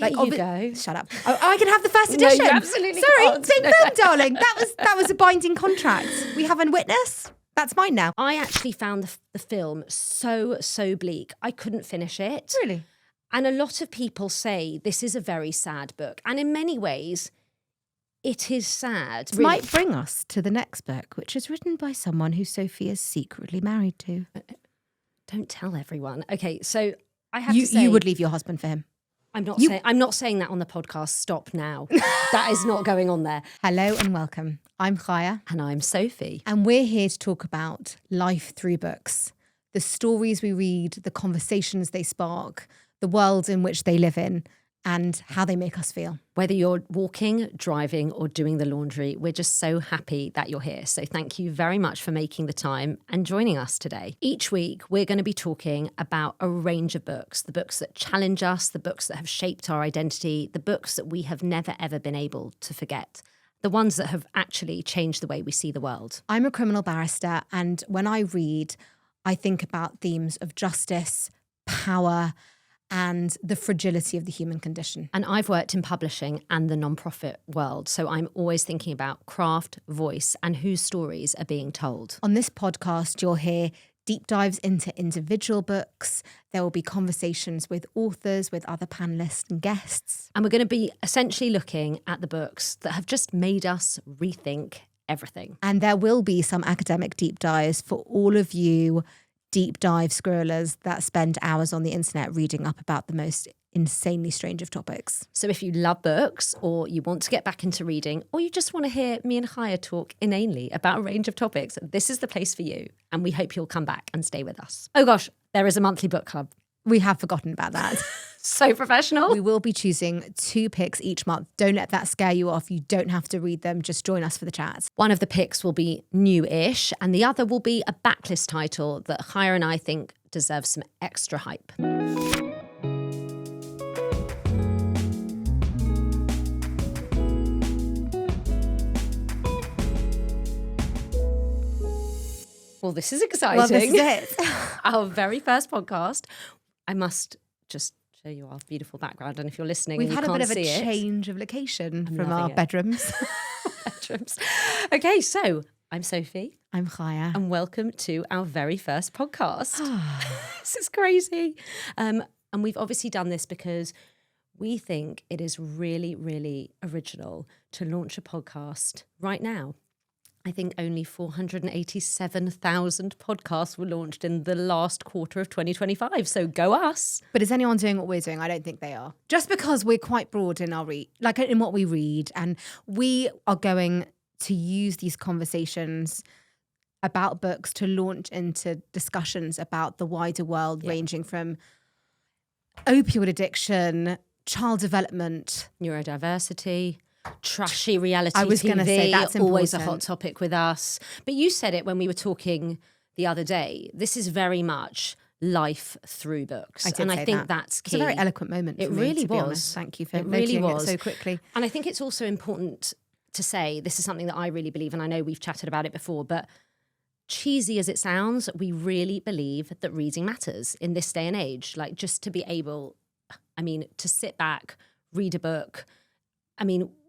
Like, Here you go. Shut up. Oh, I can have the first edition. No, you absolutely Sorry, can't. take them, darling. That was a binding contract. We have a witness. That's mine now. I actually found the film so bleak. I couldn't finish it. Really? And a lot of people say this is a very sad book. And in many ways, it is sad. Really. Might bring us to the next book, which is written by someone who Sophie is secretly married to. Don't tell everyone. Okay, so I have You, to say... you would leave your husband for him. I'm not saying that on the podcast. Stop now. That is not going on there. Hello and welcome. I'm Chaya. And I'm Sophie. And we're here to talk about life through books. The stories we read, the conversations they spark, the worlds in which they live in, and how they make us feel. Whether you're walking, driving, or doing the laundry, we're just so happy that you're here. So thank you very much for making the time and joining us today. Each week, we're going to be talking about a range of books, the books that challenge us, the books that have shaped our identity, the books that we have never, ever been able to forget, the ones that have actually changed the way we see the world. I'm a criminal barrister, and when I read, I think about themes of justice, power, and the fragility of the human condition. And I've worked in publishing and the nonprofit world, so I'm always thinking about craft, voice, and whose stories are being told. On this podcast, you'll hear deep dives into individual books. There will be conversations with authors, with other panelists and guests. And we're going to be essentially looking at the books that have just made us rethink everything. And there will be some academic deep dives for all of you deep dive squirrelers that spend hours on the internet reading up about the most insanely strange of topics. So if you love books, or you want to get back into reading, or you just want to hear me and Chaya talk inanely about a range of topics, this is the place for you. And we hope you'll come back and stay with us. Oh gosh, there is a monthly book club. We have forgotten about that. So professional. We will be choosing 2 picks each month. Don't let that scare you off. You don't have to read them. Just join us for the chat. One of the picks will be new-ish, and the other will be a backlist title that Chaya and I think deserves some extra hype. Well, this is exciting. Well, this is it. Our very first podcast. I must just show you our beautiful background, and if you're listening, We've and you had a bit can't of a see change of location from loving our it. bedrooms. bedrooms. Okay, so I'm Sophie. I'm Chaya. And welcome to our very first podcast. This is crazy. And we've obviously done this because we think it is really, really original to launch a podcast right now. I think only 487,000 podcasts were launched in the last quarter of 2025. So go us. But is anyone doing what we're doing? I don't think they are. Just because we're quite broad in our like in what we read, and we are going to use these conversations about books to launch into discussions about the wider world, ranging from opioid addiction, child development, neurodiversity, trashy reality I was TV, gonna say that's always a important. hot topic with us. But you said it when we were talking the other day. This is very much life through books. I did and say I think that. that's key. It's a very eloquent moment for It me, really to be was. honest. Thank you for It really noting was. it so quickly. And I think it's also important to say, this is something that I really believe, and I know we've chatted about it before, but cheesy as it sounds, we really believe that reading matters in this day and age. Like, just to be able, to sit back, read a book.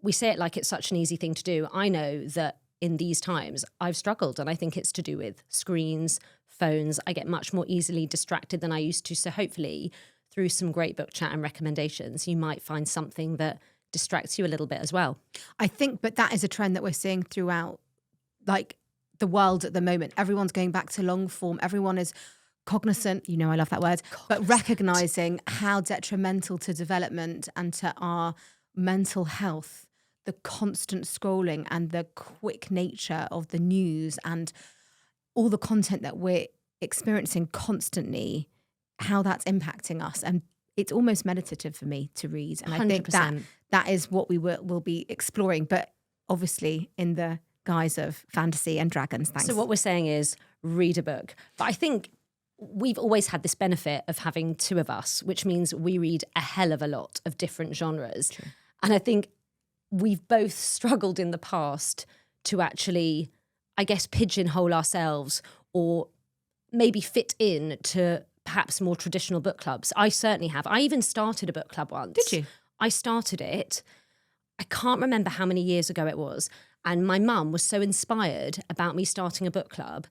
We say it like it's such an easy thing to do. I know that in these times I've struggled, and I think it's to do with screens, phones. I get much more easily distracted than I used to. So hopefully through some great book chat and recommendations, you might find something that distracts you a little bit as well. I think, but that is a trend that we're seeing throughout like the world at the moment. Everyone's going back to long form. Everyone is cognizant, I love that word, but recognizing how detrimental to development and to our mental health, the constant scrolling and the quick nature of the news and all the content that we're experiencing constantly, how that's impacting us. And it's almost meditative for me to read. And 100%. I think that is what we will be exploring, but obviously in the guise of fantasy and dragons. Thanks. So what we're saying is read a book. But I think we've always had this benefit of having 2 of us, which means we read a hell of a lot of different genres. True. And I think we've both struggled in the past to actually, I guess, pigeonhole ourselves or maybe fit in to perhaps more traditional book clubs. I certainly have. I even started a book club once. Did you? I started it, I can't remember how many years ago it was, and my mum was so inspired about me starting a book club.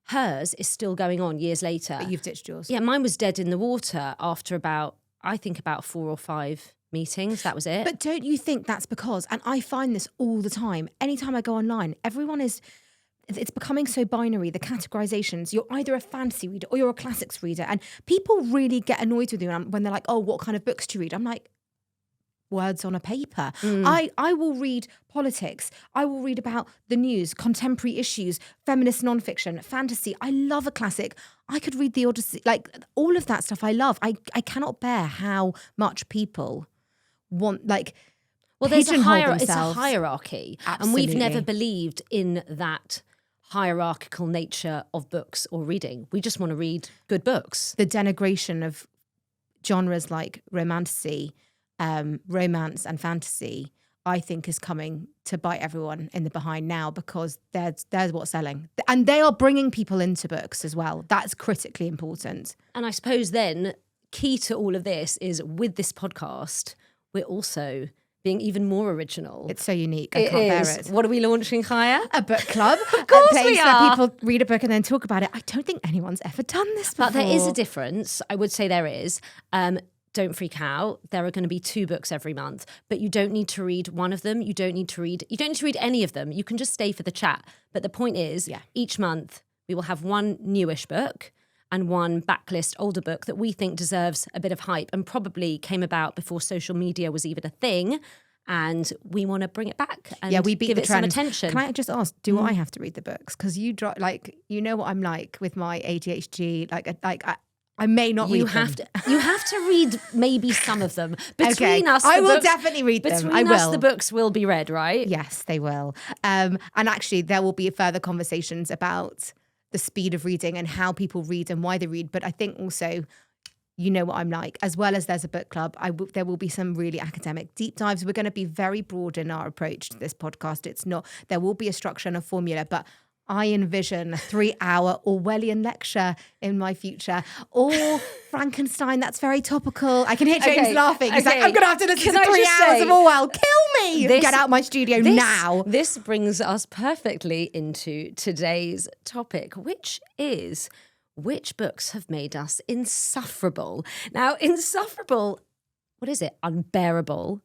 Hers is still going on years later. But you've ditched yours. Yeah, mine was dead in the water after about 4 or 5 meetings. That was it. But don't you think that's because, and I find this all the time, anytime I go online, it's becoming so binary, the categorizations. You're either a fantasy reader or you're a classics reader. And people really get annoyed with you when they're like, oh, what kind of books do you read? I'm like, words on a paper. I will read politics. I will read about the news, contemporary issues, feminist nonfiction, fantasy. I love a classic. I could read the Odyssey. Like, all of that stuff I love. I cannot bear how much people want, like, well, it's a hierarchy. Absolutely. And we've never believed in that hierarchical nature of books or reading. We just want to read good books. The denigration of genres like romance and fantasy, I think, is coming to bite everyone in the behind now, because there's what's selling. And they are bringing people into books as well. That's critically important. And I suppose then, key to all of this is, with this podcast, we're also being even more original. It's so unique. I can't bear it. What are we launching, Chaya? A book club. Of course a place we where are. people read a book and then talk about it. I don't think anyone's ever done this before. But there is a difference. I would say there is. Don't freak out. There are going to be 2 books every month, but you don't need to read one of them. You don't need to read any of them. You can just stay for the chat. But the point is, each month we will have one newish book and one backlist older book that we think deserves a bit of hype and probably came about before social media was even a thing. And we want to bring it back and we beat give the it trend. some attention. Can I just ask, do I have to read the books? Because you know what I'm like with my ADHD. I may not read them. You have to read maybe some of them. Between us, I will definitely read them. Between us, the books will be read, right? Yes, they will. And actually, there will be further conversations about the speed of reading and how people read and why they read. But I think also, you know what I'm like, as well as there's a book club, there will be some really academic deep dives. We're going to be very broad in our approach to this podcast. There will be a structure and a formula, but I envision a 3-hour Orwellian lecture in my future, or Frankenstein. That's very topical. I can hear James laughing. He's like, I'm going to have to listen to 3 hours of Orwell. Kill me. Get out of my studio now. This brings us perfectly into today's topic, which is, which books have made us insufferable? Now, insufferable, what is it? Unbearable.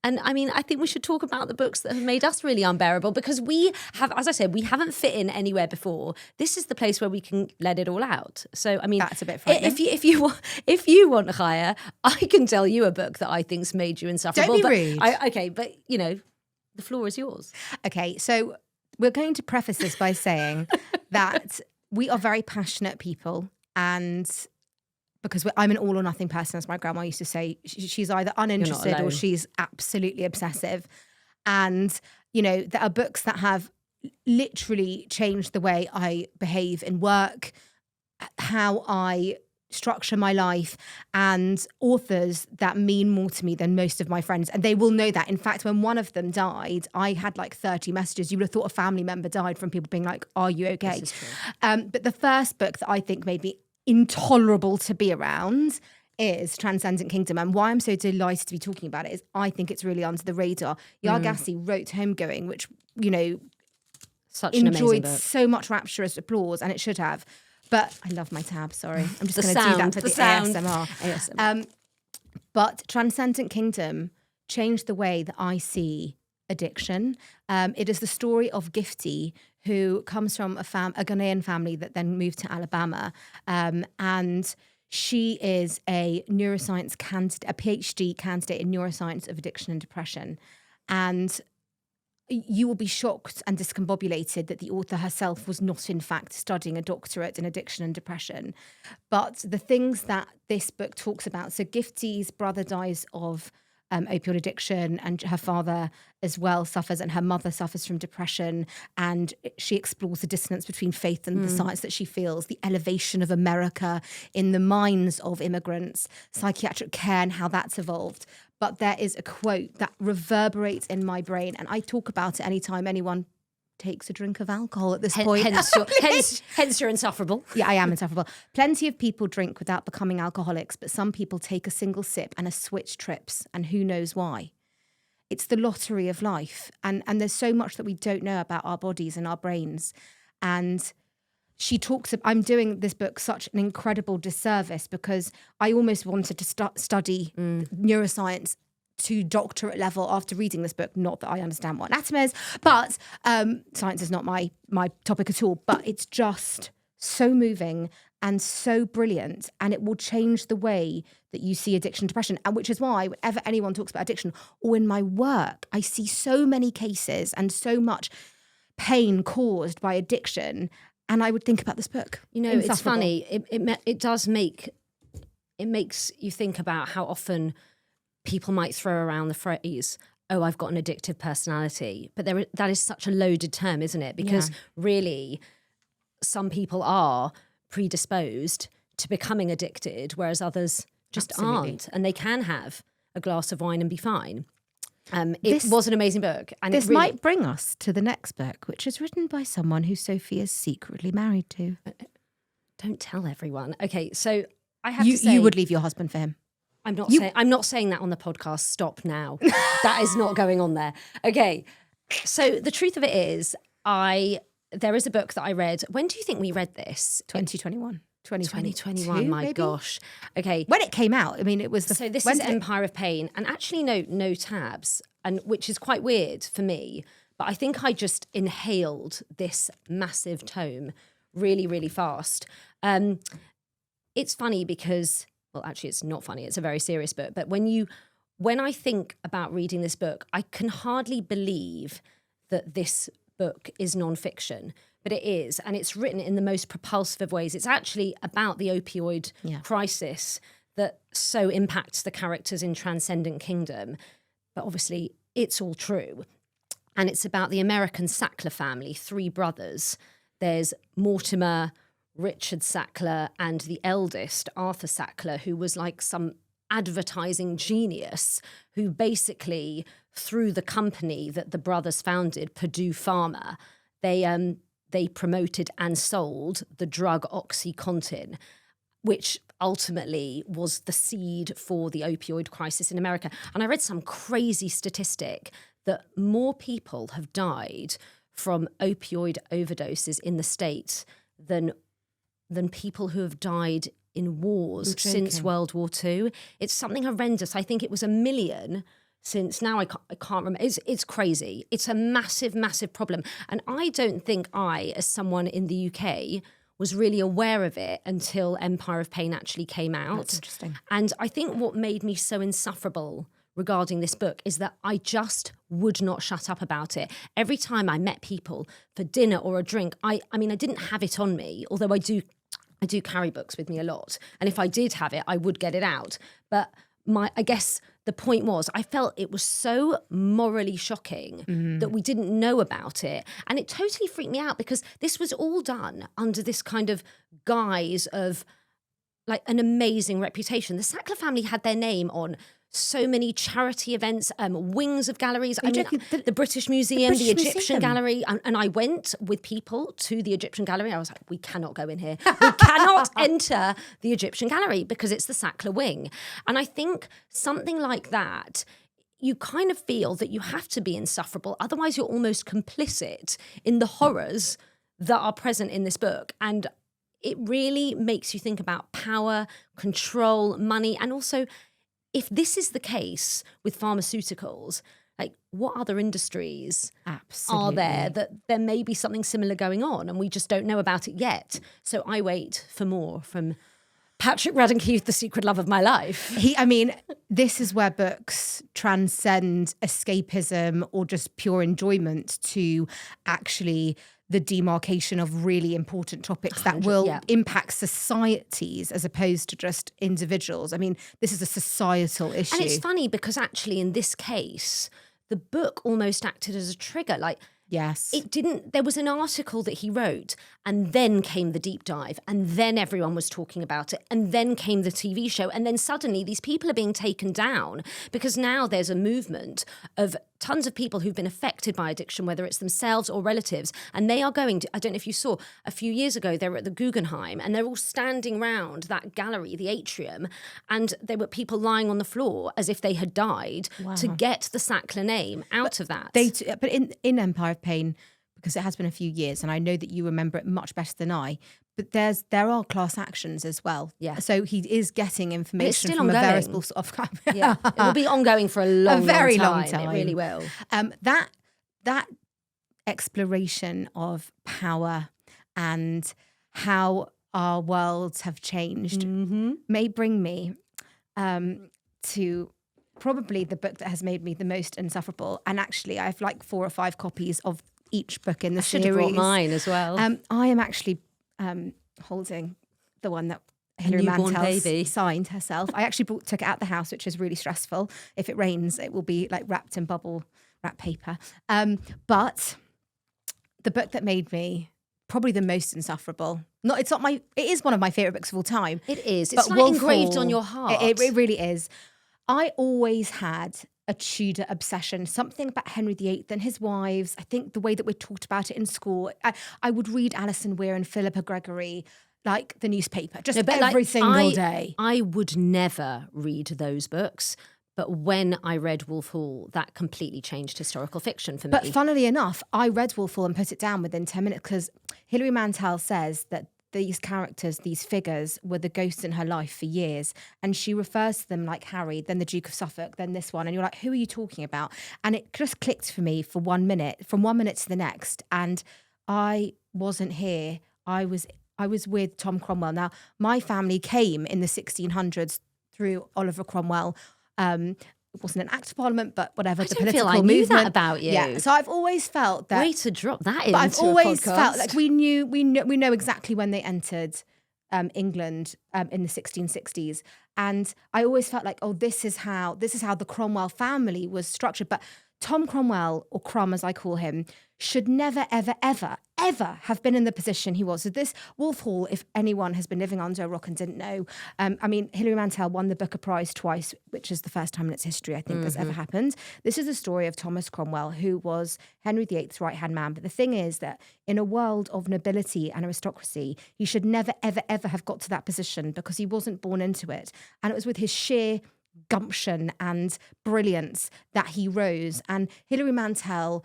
And I mean, I think we should talk about the books that have made us really unbearable, because we have, as I said, we haven't fit in anywhere before. This is the place where we can let it all out. So, I mean, that's a bit frightening. If you want to hire, I can tell you a book that I think's made you insufferable. Don't be rude. But you know, the floor is yours. Okay, so we're going to preface this by saying that we are very passionate people, and because I'm an all or nothing person, as my grandma used to say. She's either uninterested or she's absolutely obsessive. And, you know, there are books that have literally changed the way I behave in work, how I structure my life, and authors that mean more to me than most of my friends. And they will know that. In fact, when one of them died, I had like 30 messages. You would have thought a family member died, from people being like, are you okay? This is true. But the first book that I think made me intolerable to be around is Transcendent Kingdom. And why I'm so delighted to be talking about it is I think it's really under the radar. Gyasi wrote Homegoing, which, you know, such an amazing enjoyed book. So much rapturous applause, and it should have. But I love my tab, sorry. I'm just going to do that for the sound. ASMR. But Transcendent Kingdom changed the way that I see addiction. It is the story of Gifty, who comes from a Ghanaian family that then moved to Alabama. And she is a neuroscience candidate, a PhD candidate in neuroscience of addiction and depression. And you will be shocked and discombobulated that the author herself was not, in fact, studying a doctorate in addiction and depression. But the things that this book talks about, so Gifty's brother dies of opioid addiction, and her father as well suffers, and her mother suffers from depression, and she explores the dissonance between faith and the science that she feels, the elevation of America in the minds of immigrants, psychiatric care and how that's evolved. But there is a quote that reverberates in my brain, and I talk about it anytime anyone takes a drink of alcohol at this point. Hence you're insufferable. Yeah, I am insufferable. Plenty of people drink without becoming alcoholics, but some people take a single sip and a switch trips, and who knows why. It's the lottery of life. And there's so much that we don't know about our bodies and our brains. And she talks about, I'm doing this book such an incredible disservice because I almost wanted to study neuroscience to doctorate level after reading this book. Not that I understand what anatomy is, but science is not my topic at all. But it's just so moving and so brilliant, and it will change the way that you see addiction, depression, and which is why whenever anyone talks about addiction, or in my work, I see so many cases and so much pain caused by addiction. And I would think about this book. You know, it's funny. It makes you think about how often people might throw around the phrase, "Oh, I've got an addictive personality," but that is such a loaded term, isn't it? Because really, some people are predisposed to becoming addicted, whereas others just aren't, and they can have a glass of wine and be fine. It was an amazing book. And this might bring us to the next book, which is written by someone who Sophie is secretly married to. Don't tell everyone. Okay, so I have to say... You would leave your husband for him. I'm not saying that on the podcast. Stop now. That is not going on there. Okay, so the truth of it is, there is a book that I read. When do you think we read this? 2021. 2021, my maybe? Gosh. Okay. When it came out, I mean, it was So this is Empire of Pain, and actually no tabs, and which is quite weird for me, but I think I just inhaled this massive tome really, really fast. It's funny because, well, actually it's not funny, it's a very serious book, but when I think about reading this book, I can hardly believe that this book is nonfiction. But it is, and it's written in the most propulsive of ways. It's actually about the opioid crisis that so impacts the characters in Transcendent Kingdom. But obviously, it's all true. And it's about the American Sackler family, 3 brothers. There's Mortimer, Richard Sackler, and the eldest, Arthur Sackler, who was like some advertising genius who basically, through the company that the brothers founded, Purdue Pharma, they promoted and sold the drug OxyContin, which ultimately was the seed for the opioid crisis in America. And I read some crazy statistic that more people have died from opioid overdoses in the States than people who have died in wars since World War II. It's something horrendous. I think it was 1 million since now. I can't remember. It's crazy. It's a massive, massive problem. And I don't think I, as someone in the UK, was really aware of it until Empire of Pain actually came out. That's interesting. And I think what made me so insufferable regarding this book is that I just would not shut up about it. Every time I met people for dinner or a drink, I mean, I didn't have it on me, although I do carry books with me a lot. And if I did have it, I would get it out. But I guess the point was, I felt it was so morally shocking that we didn't know about it. And it totally freaked me out because this was all done under this kind of guise of like an amazing reputation. The Sackler family had their name on so many charity events, wings of galleries. The British Museum, the Egyptian Gallery. And I went with people to the Egyptian Gallery. I was like, we cannot go in here. We cannot enter the Egyptian Gallery because it's the Sackler wing. And I think something like that, you kind of feel that you have to be insufferable. Otherwise, you're almost complicit in the horrors that are present in this book. And it really makes you think about power, control, money, and also, if this is the case with pharmaceuticals, like what other industries are there that there may be something similar going on and we just don't know about it yet? So I wait for more from Patrick Radden Keefe, the secret love of my life. This is where books transcend escapism or just pure enjoyment to actually the demarcation of really important topics that will impact societies as opposed to just individuals. I mean, this is a societal issue. And it's funny because actually in this case, the book almost acted as a trigger. Like Yes. There was an article that he wrote, and then came the deep dive, and then everyone was talking about it, and then came the TV show, and then suddenly these people are being taken down because now there's a movement of tons of people who've been affected by addiction, whether it's themselves or relatives, and they are going to, I don't know if you saw, a few years ago, they were at the Guggenheim, and they're all standing round that gallery, the atrium, and there were people lying on the floor as if they had died to get the Sackler name out of that. But in Empire of Pain, because it has been a few years, and I know that you remember it much better than I, but there are class actions as well. Yeah. So he is getting information from ongoing. a very small sort of... Yeah, it will be ongoing for a very long long time. It really will. That exploration of power and how our worlds have changed may bring me to probably the book that has made me the most insufferable. And actually, I have like 4 or 5 copies of each book in the series. I should have brought mine as well. I am actually holding the one that Hilary Mantel signed herself. I actually took it out the house, which is really stressful. If it rains, it will be like wrapped in bubble wrap paper. But the book that made me probably the most insufferable. It is one of my favourite books of all time. It is. It's like engraved on your heart. It really is. I always had a Tudor obsession, something about Henry VIII and his wives. I think the way that we talked about it in school, I would read Alison Weir and Philippa Gregory like the newspaper, just every single day. I would never read those books. But when I read Wolf Hall, that completely changed historical fiction for me. But funnily enough, I read Wolf Hall and put it down within 10 minutes because Hilary Mantel says that these characters, these figures, were the ghosts in her life for years. And she refers to them like Harry, then the Duke of Suffolk, then this one. And you're like, who are you talking about? And it just clicked for me for 1 minute, from 1 minute to the next. And I wasn't here. I was with Tom Cromwell. Now, my family came in the 1600s through Oliver Cromwell. It wasn't an act of parliament, but whatever, the political movement. I knew that about you. Yeah, so I've always felt that. Way to drop that into But I've always a podcast. felt like we know exactly when they entered England in the 1660s, and I always felt like, oh, this is how the Cromwell family was structured. But Tom Cromwell, or Crum as I call him, should never, ever, ever, ever have been in the position he was. So this Wolf Hall, if anyone has been living under a rock and didn't know, Hilary Mantel won the Booker Prize twice, which is the first time in its history, I think, that's ever happened. This is a story of Thomas Cromwell, who was Henry VIII's right-hand man. But the thing is that in a world of nobility and aristocracy, he should never, ever, ever have got to that position because he wasn't born into it. And it was with his sheer gumption and brilliance that he rose. And Hilary Mantel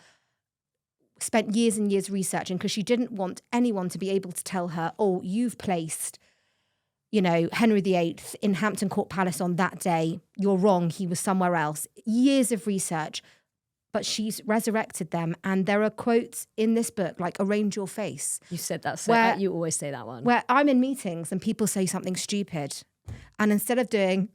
spent years and years researching because she didn't want anyone to be able to tell her, oh, you've placed, Henry VIII in Hampton Court Palace on that day. You're wrong. He was somewhere else. Years of research. But she's resurrected them. And there are quotes in this book, like arrange your face. You said that. So you always say that one. Where I'm in meetings and people say something stupid. And instead of doing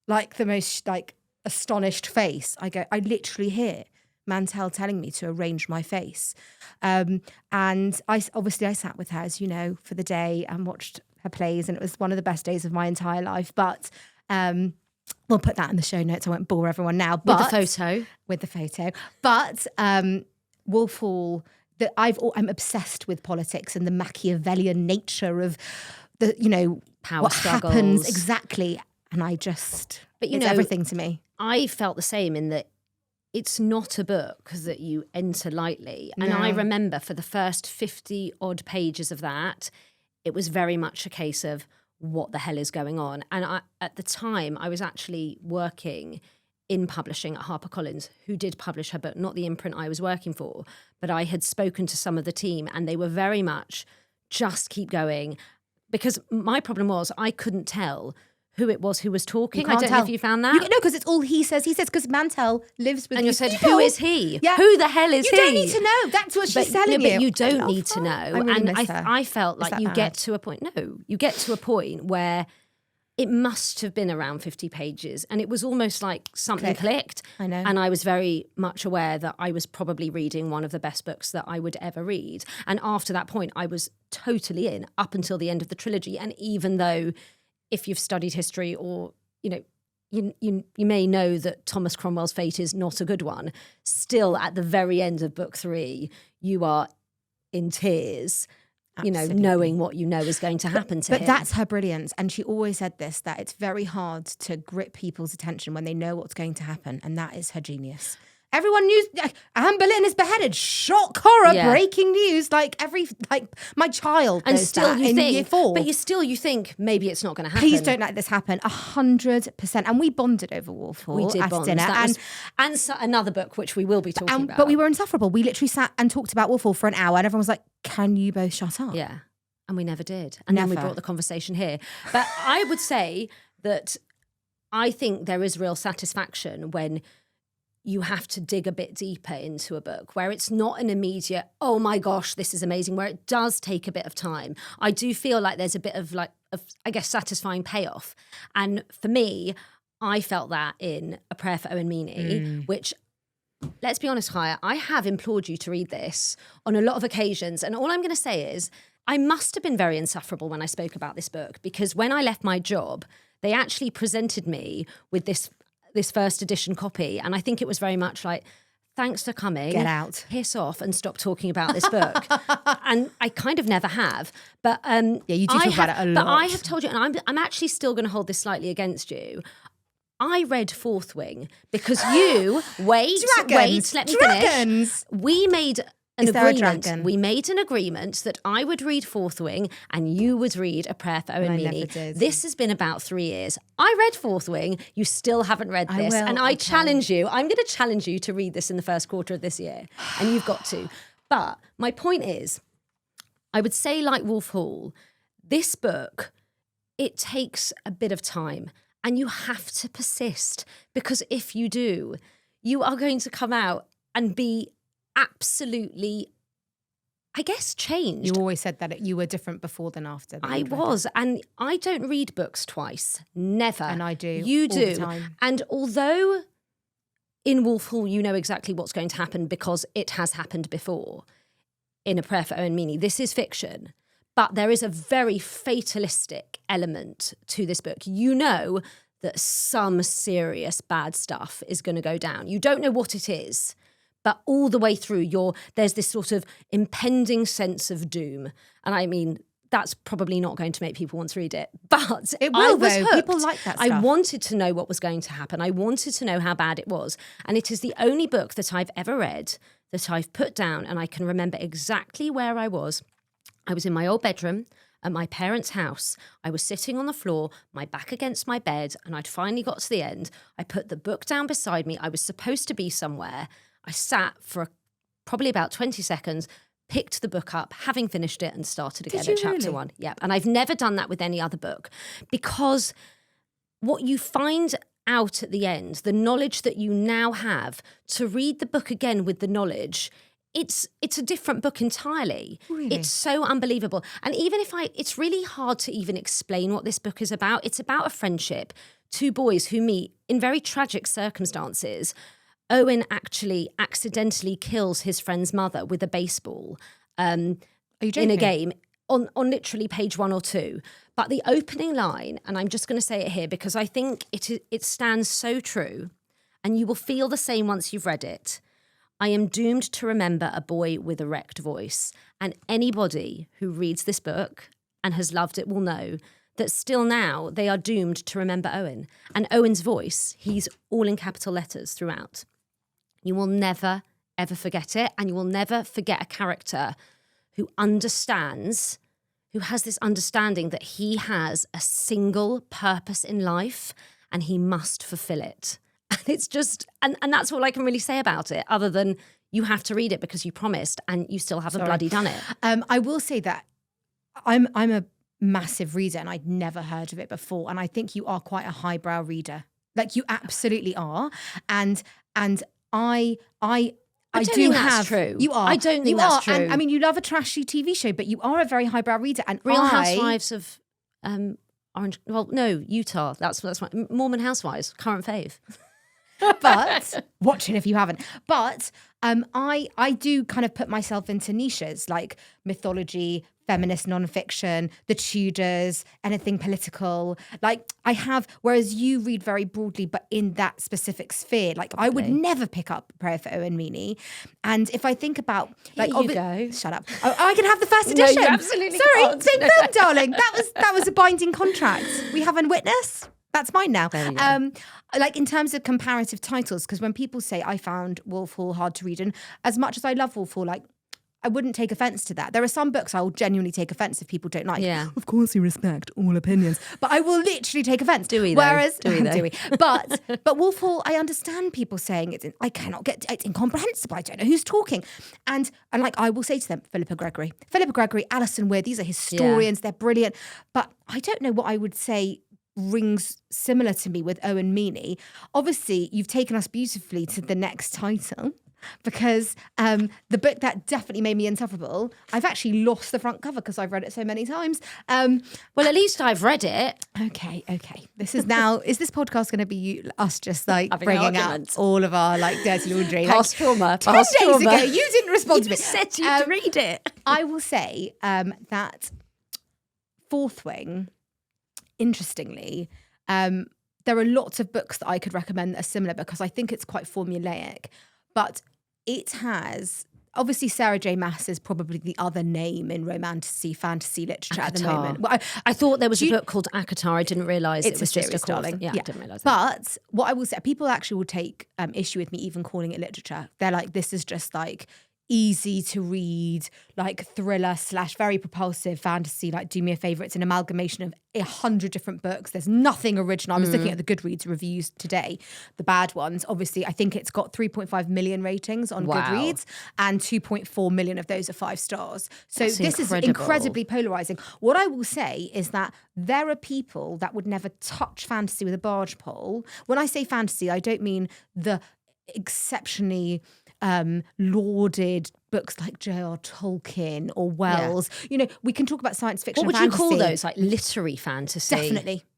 like the most like astonished face, I literally hear Mantel telling me to arrange my face. And I sat with her, as you know, for the day and watched her plays, and it was one of the best days of my entire life. But we'll put that in the show notes. I won't bore everyone now. But, with the photo. But Wolf Hall, I'm obsessed with politics and the Machiavellian nature of the, power what struggles. happens exactly. And it's everything to me. I felt the same in that it's not a book that you enter lightly. And I remember for the first 50 odd pages of that, it was very much a case of what the hell is going on. And at the time, I was actually working in publishing at HarperCollins, who did publish her book, not the imprint I was working for, but I had spoken to some of the team and they were very much just keep going. Because my problem was I couldn't tell who it was who was talking. I don't know if you found that. No, because it's all he says. He says, because Mantel lives with and you said, people. who is he? Yeah. Who the hell is he? You don't need to know. That's what she's telling you. But you don't need to know. I really miss her. I felt like you get to a point where it must have been around 50 pages. And it was almost like something clicked. I know. And I was very much aware that I was probably reading one of the best books that I would ever read. And after that point, I was totally in up until the end of the trilogy. And even though if you've studied history or, you may know that Thomas Cromwell's fate is not a good one. Still, at the very end of book 3, you are in tears, Absolutely. knowing what you know is going to happen to him. But that's her brilliance. And she always said this, that it's very hard to grip people's attention when they know what's going to happen. And that is her genius. Everyone knew Anne Boleyn is beheaded. Shock, horror, breaking news. Like my child and knows still that you in think, year 4. but you think maybe it's not going to happen. Please don't let this happen. 100%. And we bonded over Wolf Hall We did at bond. dinner. And so another book which we will be talking about. But we were insufferable. We literally sat and talked about Wolf Hall for an hour, and everyone was like, "Can you both shut up?" Yeah, and we never did. And then we brought the conversation here. But I would say that I think there is real satisfaction when you have to dig a bit deeper into a book, where it's not an immediate, oh my gosh, this is amazing, where it does take a bit of time. I do feel like there's a bit of I guess, satisfying payoff. And for me, I felt that in A Prayer for Owen Meany, which, let's be honest, Chaya, I have implored you to read this on a lot of occasions. And all I'm going to say is, I must have been very insufferable when I spoke about this book, because when I left my job, they actually presented me with this first edition copy. And I think it was very much like, thanks for coming. Get out. Piss off and stop talking about this book. And I kind of never have. But you do talk about it a lot. But I have told you, and I'm actually still going to hold this slightly against you. I read Fourth Wing because you, wait, let me finish. We made an agreement. We made an agreement that I would read Fourth Wing and you would read A Prayer for Owen Meany. This has been about 3 years. I read Fourth Wing. You still haven't read this. And I challenge you. I'm going to challenge you to read this in the first quarter of this year. And you've got to. But my point is, I would say, like Wolf Hall, this book, it takes a bit of time. And you have to persist, because if you do, you are going to come out and be absolutely, I guess, changed. You always said that you were different before than after. I was. And I don't read books twice. Never. And I do. You do. All the time. And although in Wolf Hall you know exactly what's going to happen because it has happened before, in A Prayer for Owen Meany, this is fiction. But there is a very fatalistic element to this book. You know that some serious bad stuff is going to go down. You don't know what it is, but all the way through, there's this sort of impending sense of doom. And I mean, that's probably not going to make people want to read it. But it will, I was though. hooked. People like that stuff. I wanted to know what was going to happen. I wanted to know how bad it was. And it is the only book that I've ever read that I've put down and I can remember exactly where I was. I was in my old bedroom at my parents' house. I was sitting on the floor, my back against my bed, and I'd finally got to the end. I put the book down beside me. I was supposed to be somewhere. I sat for probably about 20 seconds, picked the book up, having finished it, and started again at chapter 1. Yeah, and I've never done that with any other book, because what you find out at the end, the knowledge that you now have, to read the book again with the knowledge, it's a different book entirely. Really? It's so unbelievable. And even if it's really hard to even explain what this book is about. It's about a friendship, 2 boys who meet in very tragic circumstances. Owen actually accidentally kills his friend's mother with a baseball in a game on literally page 1 or 2. But the opening line, and I'm just going to say it here because I think it stands so true, and you will feel the same once you've read it. I am doomed to remember a boy with a wrecked voice. And anybody who reads this book and has loved it will know that still now they are doomed to remember Owen. And Owen's voice, he's all in capital letters throughout. You will never, ever forget it. And you will never forget a character who understands, who has this understanding that he has a single purpose in life and he must fulfill it. And it's just, and that's all I can really say about it, other than you have to read it because you promised and you still haven't bloody done it. I will say that I'm a massive reader and I'd never heard of it before. And I think you are quite a highbrow reader. Like you absolutely are. And I don't think that's true. You are. I don't think that's true. And, I mean, you love a trashy TV show, but you are a very highbrow reader. And Real Housewives of Orange. Well, no, Utah. That's my Mormon Housewives. Current fave. But watch it if you haven't. But I do kind of put myself into niches like mythology, feminist nonfiction, the Tudors, anything political. Like I have, whereas you read very broadly, but in that specific sphere. Like I would never pick up Prayer for Owen Meany. And if I think about like, Here you go. Shut up. I can have the first edition. No, you absolutely Sorry, can't. same film, darling. That was a binding contract. We have a witness. That's mine now. There we go. Like in terms of comparative titles, because when people say I found Wolf Hall hard to read, and as much as I love Wolf Hall, like I wouldn't take offence to that. There are some books I will genuinely take offence if people don't like. Yeah. Of course, we respect all opinions, but I will literally take offence. Do we? Though? Whereas, do we? Though? do we? But Wolf Hall, I understand people saying I cannot get it's incomprehensible. I don't know who's talking, and like I will say to them, Philippa Gregory, Alison Weir. These are historians. They're brilliant, but I don't know what I would say rings similar to me with Owen Meany. Obviously, you've taken us beautifully to the next title. Because the book that definitely made me insufferable, I've actually lost the front cover because I've read it so many times. Well, at least I've read it. Okay. This is now, is this podcast going to be us just like Having bringing arguments. out all of our like dirty laundry? Past trauma. 10 Past days trauma. ago, you didn't respond to me. You said you'd read it. I will say that Fourth Wing, interestingly, there are lots of books that I could recommend that are similar because I think it's quite formulaic. But it has, obviously Sarah J. Maas is probably the other name in fantasy literature at the moment. Well, I thought there was a book called ACOTAR. I didn't realise it was just a series, darling. Yeah, I didn't realise that. But what I will say, people actually will take issue with me even calling it literature. They're like, this is just like easy to read, like thriller / very propulsive fantasy, like do me a favour. It's an amalgamation of 100 different books. There's nothing original. I was looking at the Goodreads reviews today, the bad ones. Obviously, I think it's got 3.5 million ratings on Goodreads and 2.4 million of those are 5 stars. So this is incredibly polarising. What I will say is that there are people that would never touch fantasy with a barge pole. When I say fantasy, I don't mean the exceptionally lauded books like J.R. Tolkien or Wells. You know, we can talk about science fiction. What would you call those? Like literary fantasy?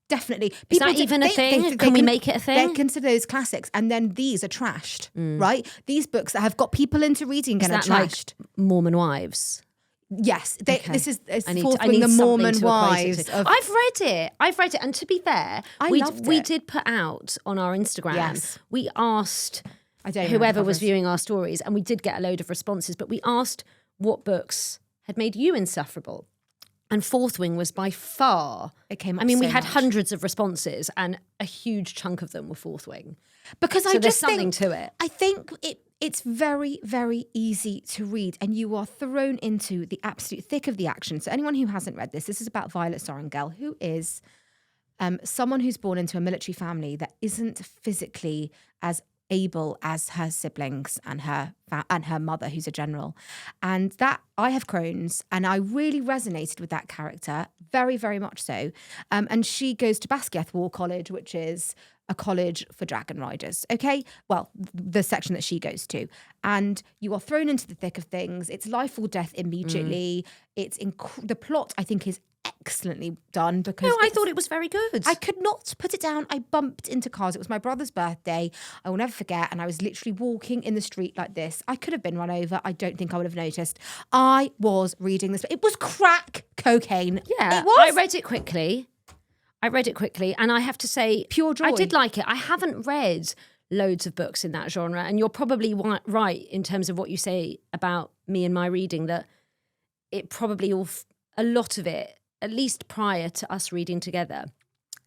Definitely. Is that even a thing? Can we make it a thing? They consider those classics, and then these are trashed, right? These books that have got people into reading are trashed. Like Mormon Wives? Yes, this is Fourth I Wing, need the Mormon Wives. I've read it, and to be fair, we did put out on our Instagram. Yes. We asked whoever whoever was viewing our stories, and we did get a load of responses, but we asked what books had made you insufferable. And Fourth Wing was by far. It came up I mean, we so had much. hundreds of responses, and a huge chunk of them were Fourth Wing. Because so there's something to it. I think it's very, very easy to read, and you are thrown into the absolute thick of the action. So anyone who hasn't read this is about Violet Sorrengel, who is someone who's born into a military family that isn't physically as able as her siblings and her mother, who's a general. And that, I have Crohn's, and I really resonated with that character, very, very much so. And she goes to Basgiath War College, which is a college for dragon riders, okay? Well, the section that she goes to. And you are thrown into the thick of things. It's life or death immediately. It's the plot, I think, is excellently done because I thought it was very good. I could not put it down. I bumped into cars. It was my brother's birthday. I will never forget. And I was literally walking in the street like this. I could have been run over. I don't think I would have noticed. I was reading this. It was crack cocaine. Yeah, it was. I read it quickly, and I have to say, pure joy. I did like it. I haven't read loads of books in that genre, and you're probably right in terms of what you say about me and my reading, that it probably a lot of it, at least prior to us reading together,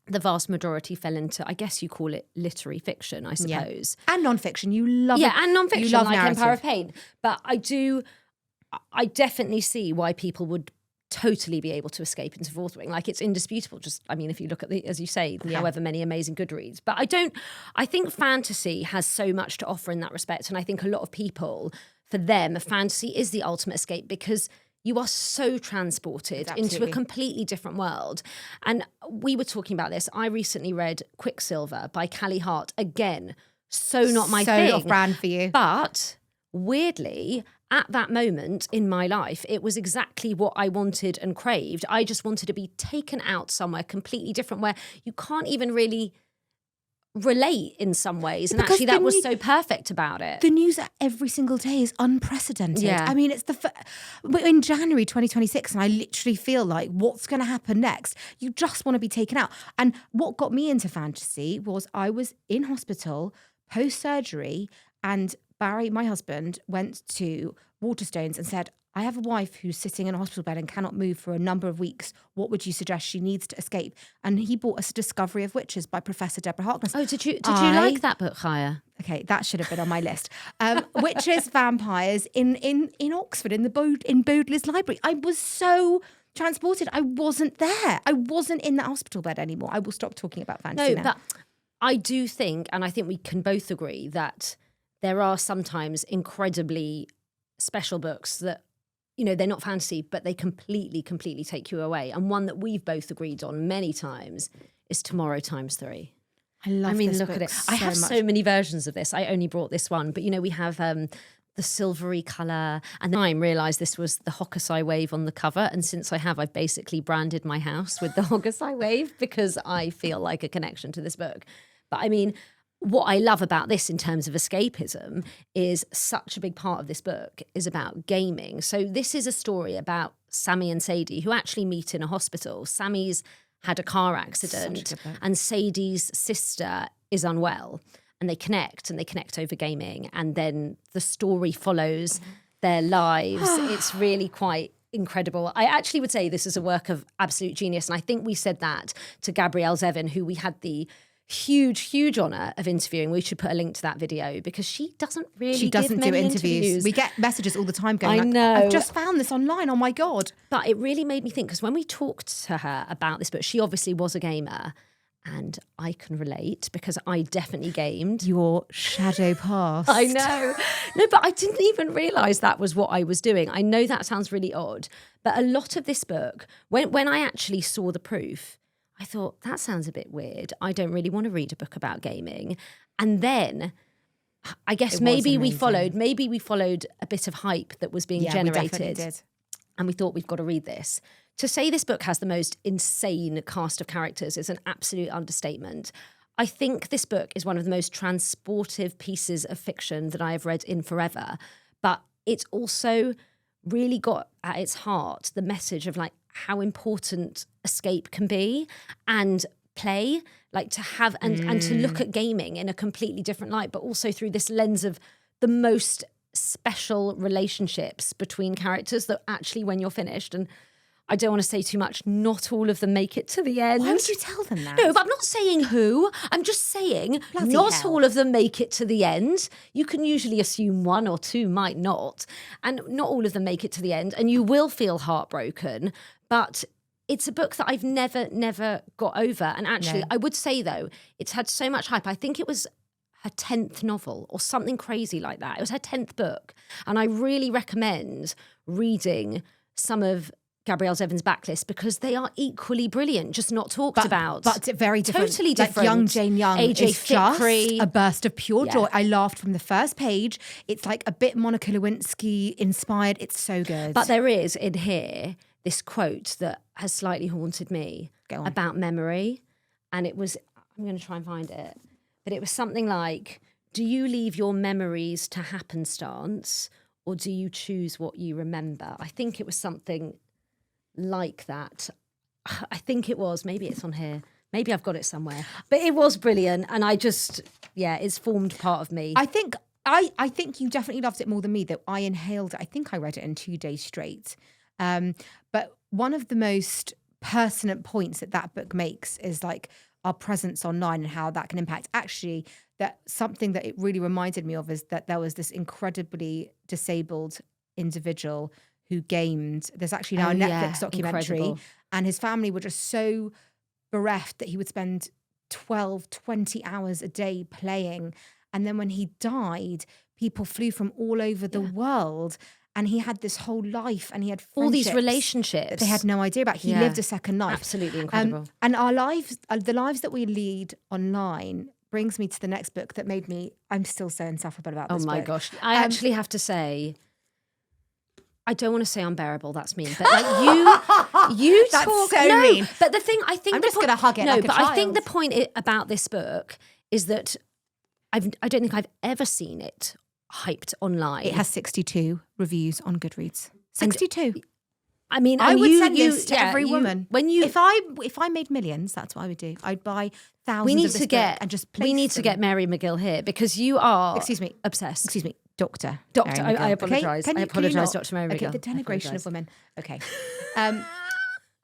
the vast majority fell into, I guess you call it literary fiction, I suppose. Yeah. And nonfiction. You love Yeah, and nonfiction, you love like narrative. Empire of Pain. But I definitely see why people would totally be able to escape into Fourth Wing. Like, it's indisputable. Just, I mean, if you look at as you say, however many amazing Goodreads. But I think fantasy has so much to offer in that respect. And I think a lot of people, for them, fantasy is the ultimate escape because you are so transported into a completely different world. And we were talking about this. I recently read Quicksilver by Callie Hart. Again, so not my thing. So off brand for you. But weirdly, at that moment in my life, it was exactly what I wanted and craved. I just wanted to be taken out somewhere completely different where you can't even really relate in some ways. And Because actually that the was so perfect about it. The news every single day is unprecedented. Yeah. I mean, we're in January 2026 and I literally feel like what's going to happen next? You just want to be taken out. And what got me into fantasy was I was in hospital post-surgery and Barry, my husband, went to Waterstones and said, I have a wife who's sitting in a hospital bed and cannot move for a number of weeks. What would you suggest? She needs to escape. And he bought us Discovery of Witches by Professor Deborah Harkness. Oh, did you like that book, Chaya? Okay, that should have been on my list. Witches, vampires in Oxford, in Bowdler's library. I was so transported. I wasn't there. I wasn't in that hospital bed anymore. I will stop talking about fantasy now. But I do think, and I think we can both agree, that there are sometimes incredibly special books that, you know, they're not fantasy, but they completely take you away. And one that we've both agreed on many times is Tomorrow Times 3. I love this look book at it. so I have much. so many versions of this. I only brought this one, but, you know, we have the silvery colour. And then I realised this was the Hokusai wave on the cover. And since I've basically branded my house with the Hokusai wave because I feel like a connection to this book. But I mean, what I love about this in terms of escapism is such a big part of this book is about gaming. So this is a story about Sammy and Sadie who actually meet in a hospital. Sammy's had a car accident and Sadie's sister is unwell and they connect over gaming. And then the story follows their lives. It's really quite incredible. I actually would say this is a work of absolute genius. And I think we said that to Gabrielle Zevin, who we had the huge honour of interviewing. We should put a link to that video because she doesn't give many interviews. We get messages all the time going, I know. I've just found this online. Oh my God. But it really made me think because when we talked to her about this book, she obviously was a gamer and I can relate because I definitely gamed. Your shadow past. I know. No, but I didn't even realise that was what I was doing. I know that sounds really odd, but a lot of this book, when I actually saw the proof, I thought, that sounds a bit weird. I don't really want to read a book about gaming. And then I guess maybe we followed a bit of hype that was being generated. We definitely did. And we thought we've got to read this. To say this book has the most insane cast of characters is an absolute understatement. I think this book is one of the most transportive pieces of fiction that I have read in forever. But it's also really got at its heart the message of like how important escape can be and play, like to have and to look at gaming in a completely different light, but also through this lens of the most special relationships between characters that actually when you're finished, and I don't want to say too much, not all of them make it to the end. Why would you tell them that? No, but I'm not saying who. I'm just saying not all of them make it to the end. You can usually assume one or two might not. And not all of them make it to the end. And you will feel heartbroken. But it's a book that I've never got over. And actually, I would say, though, it's had so much hype. I think it was her 10th novel or something crazy like that. It was her 10th book. And I really recommend reading some of Gabrielle Zevin's backlist because they are equally brilliant, just not talked about. But very different. Totally like different. Young Jane Young AJ is just Fikry. a burst of pure joy. I laughed from the first page. It's like a bit Monica Lewinsky inspired. It's so good. But there is in here this quote that has slightly haunted me about memory. And it was, I'm going to try and find it, but it was something like, do you leave your memories to happenstance or do you choose what you remember? I think it was something like that. I think it was. Maybe it's on here. Maybe I've got it somewhere. But it was brilliant. And I just, it's formed part of me. I think you definitely loved it more than me, that I inhaled it. I think I read it in 2 days straight. But one of the most pertinent points that book makes is like our presence online and how that can impact. Actually, that something that it really reminded me of is that there was this incredibly disabled individual who gamed. There's actually now a Netflix documentary. Incredible. And his family were just so bereft that he would spend 12, 20 hours a day playing. And then when he died, people flew from all over the world. And he had this whole life and he had all these relationships that they had no idea about. He lived a second life. Absolutely incredible. And our lives, the lives that we lead online brings me to the next book that made me, I'm still so insufferable about this book. Oh my gosh. I actually have to say, I don't want to say unbearable, that's mean, but like you that's talk so mean. But the thing I think I'm just going to hug it like a child. I think the point about this book is that I don't think I've ever seen it hyped online. It has 62 reviews on Goodreads. 62. I mean, I and would you, send you, this to yeah, every you- woman. when you. If I made millions, that's what I would do. I'd buy thousands we need of this to book get and just place we need to them. get Mary McGill here because you are Excuse me. obsessed. Excuse me, Doctor. Doctor, Mary I McGill, apologise. Can I you apologise, not? Dr. Mary Okay, McGill. the I denigration apologise. of women. Okay.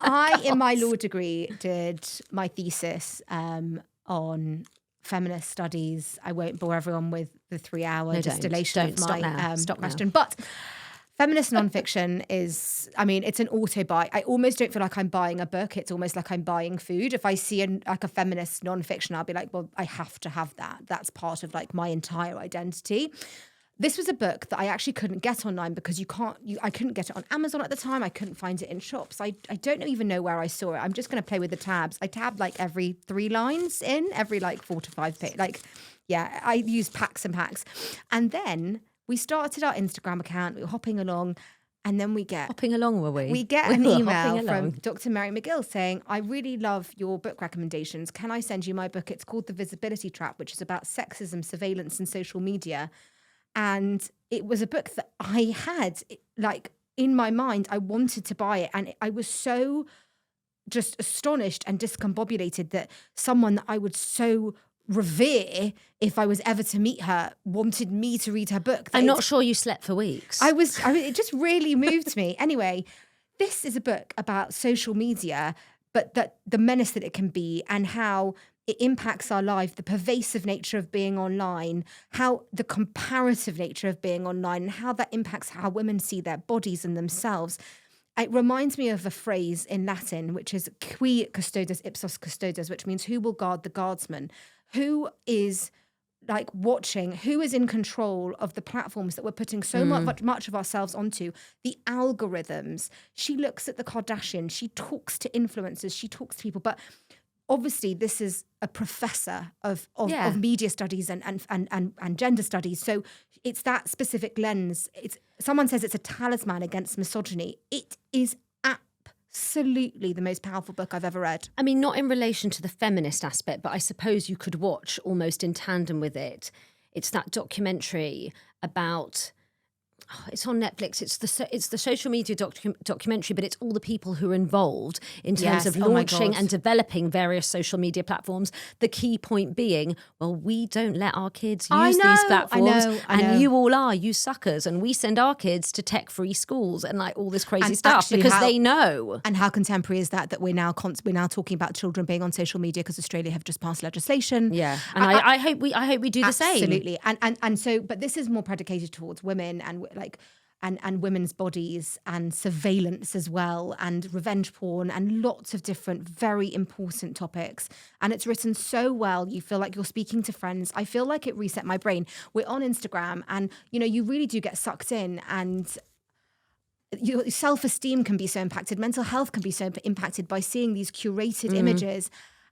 I, in my law degree, did my thesis on feminist studies. I won't bore everyone with the 3-hour No, distillation don't. of my Stop now. Stop now. question. But feminist nonfiction is, I mean, it's an auto-buy. I almost don't feel like I'm buying a book. It's almost like I'm buying food. If I see a feminist nonfiction, I'll be like, well, I have to have that. That's part of like my entire identity. This was a book that I actually couldn't get online because I couldn't get it on Amazon at the time. I couldn't find it in shops. I don't even know where I saw it. I'm just going to play with the tabs. I tabbed like every 3 lines in, every like 4 to 5 pages. Like, yeah, I used packs and packs. And then we started our Instagram account. We were hopping along. And then we get... Hopping along, were we? We get We an were email hopping from along. Dr. Mary McGill saying, I really love your book recommendations. Can I send you my book? It's called The Visibility Trap, which is about sexism, surveillance and social media. And it was a book that I had, like, in my mind. I wanted to buy it. And I was so just astonished and discombobulated that someone that I would so revere, if I was ever to meet her, wanted me to read her book. I'm not sure you slept for weeks. It just really moved me. Anyway, this is a book about social media, but the menace that it can be and how it impacts our life, the pervasive nature of being online, how the comparative nature of being online, and how that impacts how women see their bodies and themselves. It reminds me of a phrase in Latin, which is qui custodes ipsos custodes, which means who will guard the guardsman, who is like watching, who is in control of the platforms that we're putting so much of ourselves onto, the algorithms. She looks at the Kardashians, she talks to influencers, she talks to people, but obviously this is a professor of media studies and gender studies. So it's that specific lens. Someone says it's a talisman against misogyny. It is absolutely the most powerful book I've ever read. I mean, not in relation to the feminist aspect, but I suppose you could watch almost in tandem with it. It's that documentary about... it's on Netflix. It's the social media documentary, but it's all the people who are involved in terms of launching and developing various social media platforms. The key point being, well, we don't let our kids use these platforms, and you all are, you suckers, and we send our kids to tech-free schools and like all this crazy stuff because they know. And how contemporary is that we're now talking about children being on social media because Australia have just passed legislation. Yeah, and I hope we do the same. Absolutely, and so, but this is more predicated towards women and women's bodies and surveillance as well, and revenge porn and lots of different very important topics. And it's written so well. You feel like you're speaking to friends. I feel like it reset my brain. We're on Instagram and, you really do get sucked in, and your self-esteem can be so impacted. Mental health can be so impacted by seeing these curated images.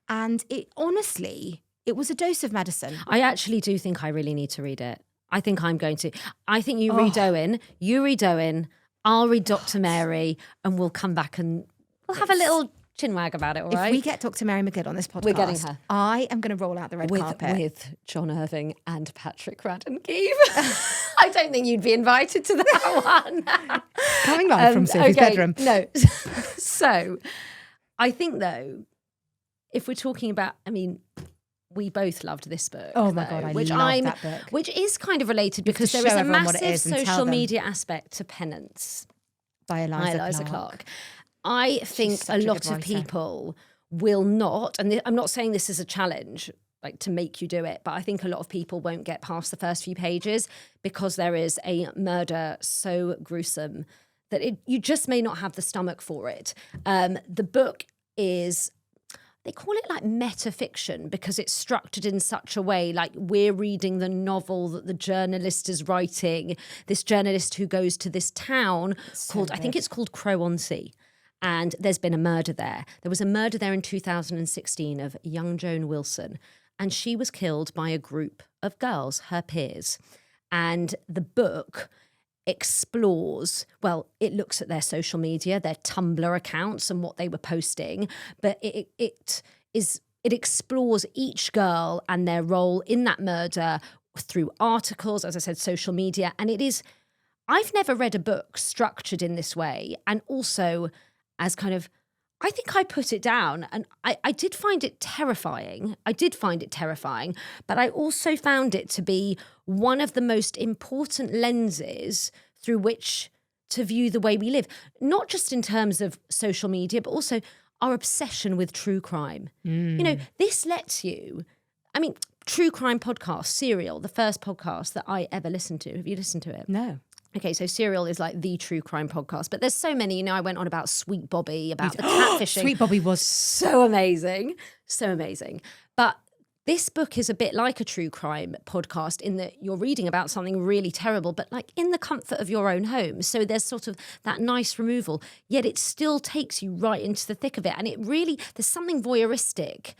And it was a dose of medicine. I actually do think I really need to read it. I think I'm going to. I think you read Owen, I'll read Dr. Mary, and we'll come back and we'll have a little chinwag about it, all right? If we get Dr. Mary McGill on this podcast, we're getting her. I am going to roll out the red carpet. With John Irving and Patrick Radden Keefe. I don't think you'd be invited to that one. Coming live from Sophie's bedroom. No. So, I think, though, if we're talking about, we both loved this book. Oh my God, I love that book. Which is kind of related because there is a massive social media aspect to Penance by Eliza Clarke. I think a lot of people will not, and I'm not saying this is a challenge, like to make you do it, but I think a lot of people won't get past the first few pages because there is a murder so gruesome that you just may not have the stomach for it. The book is... they call it like metafiction because it's structured in such a way like we're reading the novel that the journalist is writing, this journalist who goes to this town I think it's called Crow-on-Sea, and there's been a murder there. There was a murder there in 2016 of young Joan Wilson, and she was killed by a group of girls, her peers. And the book explores, well, it looks at their social media, their Tumblr accounts and what they were posting, but it is it explores each girl and their role in that murder through articles, as I said, social media. And I've never read a book structured in this way. And also as kind of, I think I put it down and I did find it terrifying. But I also found it to be one of the most important lenses through which to view the way we live, not just in terms of social media, but also our obsession with true crime. This lets you, true crime podcast, Serial, the first podcast that I ever listened to. Have you listened to it? No. Okay, so Serial is like the true crime podcast, but there's so many, I went on about Sweet Bobby, about the catfishing. Sweet Bobby was so amazing. But this book is a bit like a true crime podcast in that you're reading about something really terrible, but like in the comfort of your own home. So there's sort of that nice removal, yet it still takes you right into the thick of it. And it really, there's something voyeuristic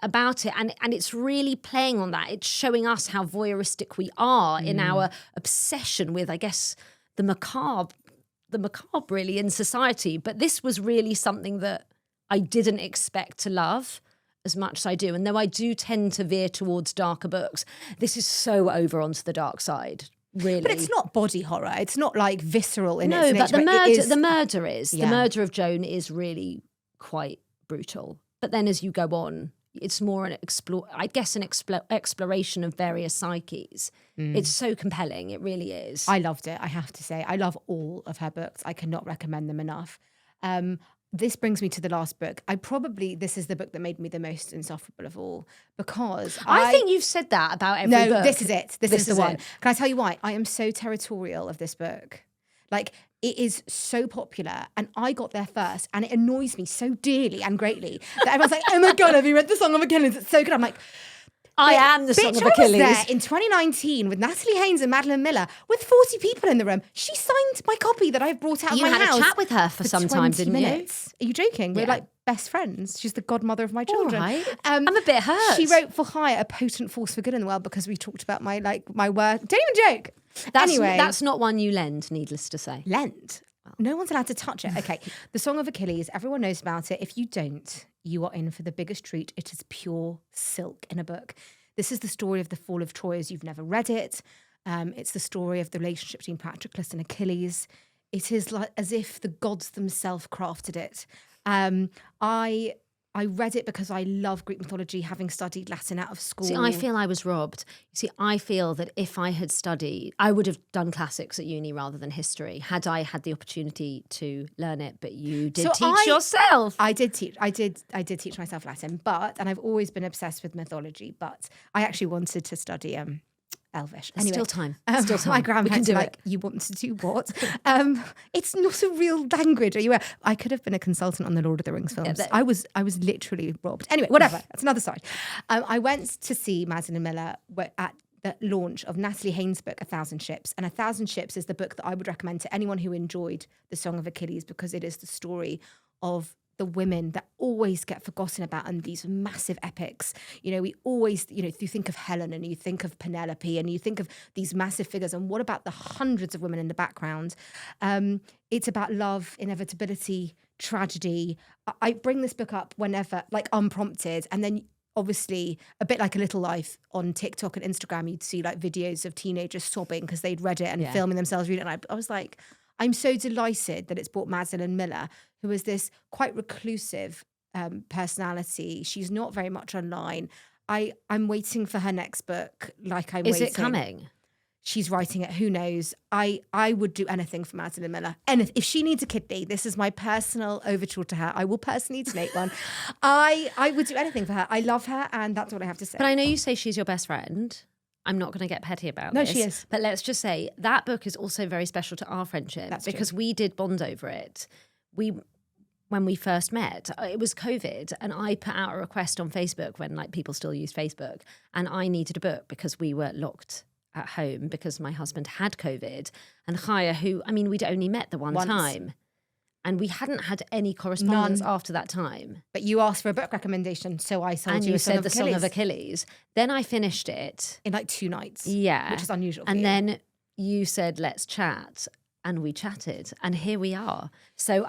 about it. And it's really playing on that. It's showing us how voyeuristic we are in our obsession with, I guess, the macabre really in society. But this was really something that I didn't expect to love as much as I do. And though I do tend to veer towards darker books, this is so over onto the dark side, really. But it's not body horror. It's not like visceral in no, its nature. But the murder is. Yeah. The murder of Joan is really quite brutal. But then as you go on, it's more an exploration of various psyches. It's so compelling. It really is. I loved it, I have to say. I love all of her books. I cannot recommend them enough. This brings me to the last book. This is the book that made me the most insufferable of all, because I think you've said that about every book. No, this is it. This is the one. It. Can I tell you why? I am so territorial of this book. Like, it is so popular and I got there first and it annoys me so dearly and greatly that everyone's like, oh my God, have you read The Song of Achilles? It's so good. I'm like, I am the Song of Achilles. I was there in 2019 with Natalie Haynes and Madeline Miller with 40 people in the room. She signed my copy that I brought out of my house. You had a chat with her for some time, didn't minutes. You? Are you joking? We're like best friends. She's the godmother of my children. All right. I'm a bit hurt. She wrote For Hire, a potent force for good in the world, because we talked about my work. Don't even joke. Anyway. That's not one you lend, needless to say. Lend? No one's allowed to touch it. Okay. The Song of Achilles, everyone knows about it. If you don't, you are in for the biggest treat. It is pure silk in a book. This is the story of the fall of Troy as you've never read it. It's the story of the relationship between Patroclus and Achilles. It is like as if the gods themselves crafted it. I read it because I love Greek mythology, having studied Latin out of school. See, I feel I was robbed. See, I feel that if I had studied, I would have done classics at uni rather than history, had I had the opportunity to learn it. But you did teach yourself. I did teach. I did teach myself Latin, and I've always been obsessed with mythology. But I actually wanted to study Elvish. There's still time. My grandparents were like, you want to do what? It's not a real language. Are you aware? I could have been a consultant on the Lord of the Rings films. I was literally robbed. Anyway, whatever. That's another side. I went to see Madeline Miller at the launch of Natalie Haynes' book, 1,000 Ships. And 1,000 Ships is the book that I would recommend to anyone who enjoyed The Song of Achilles, because it is the story of the women that always get forgotten about in these massive epics. We always, you think of Helen and you think of Penelope and you think of these massive figures. And what about the hundreds of women in the background? It's about love, inevitability, tragedy. I bring this book up whenever, like unprompted. And then obviously, a bit like A Little Life on TikTok and Instagram, you'd see like videos of teenagers sobbing because they'd read it and filming themselves reading it. And I was like, I'm so delighted that it's brought Madeline Miller, who is this quite reclusive personality. She's not very much online. I'm waiting for her next book. Is it coming? She's writing it. Who knows? I would do anything for Madeline Miller. And if she needs a kidney, this is my personal overture to her. I will personally donate one. I would do anything for her. I love her, and that's what I have to say. But I know you say she's your best friend. I'm not going to get petty about this. No, she is. But let's just say that book is also very special to our friendship. That's because true. We did bond over it. When we first met, it was COVID, and I put out a request on Facebook when people still use Facebook, and I needed a book because we were locked at home because my husband had COVID, and Chaya, who, we'd only met the one time. And we hadn't had any correspondence after that time. But you asked for a book recommendation, so I sold you you The said The Song of Achilles. Then I finished it. In 2 nights. Yeah. Which is unusual for And you. then you said, let's chat. And we chatted. And here we are. So,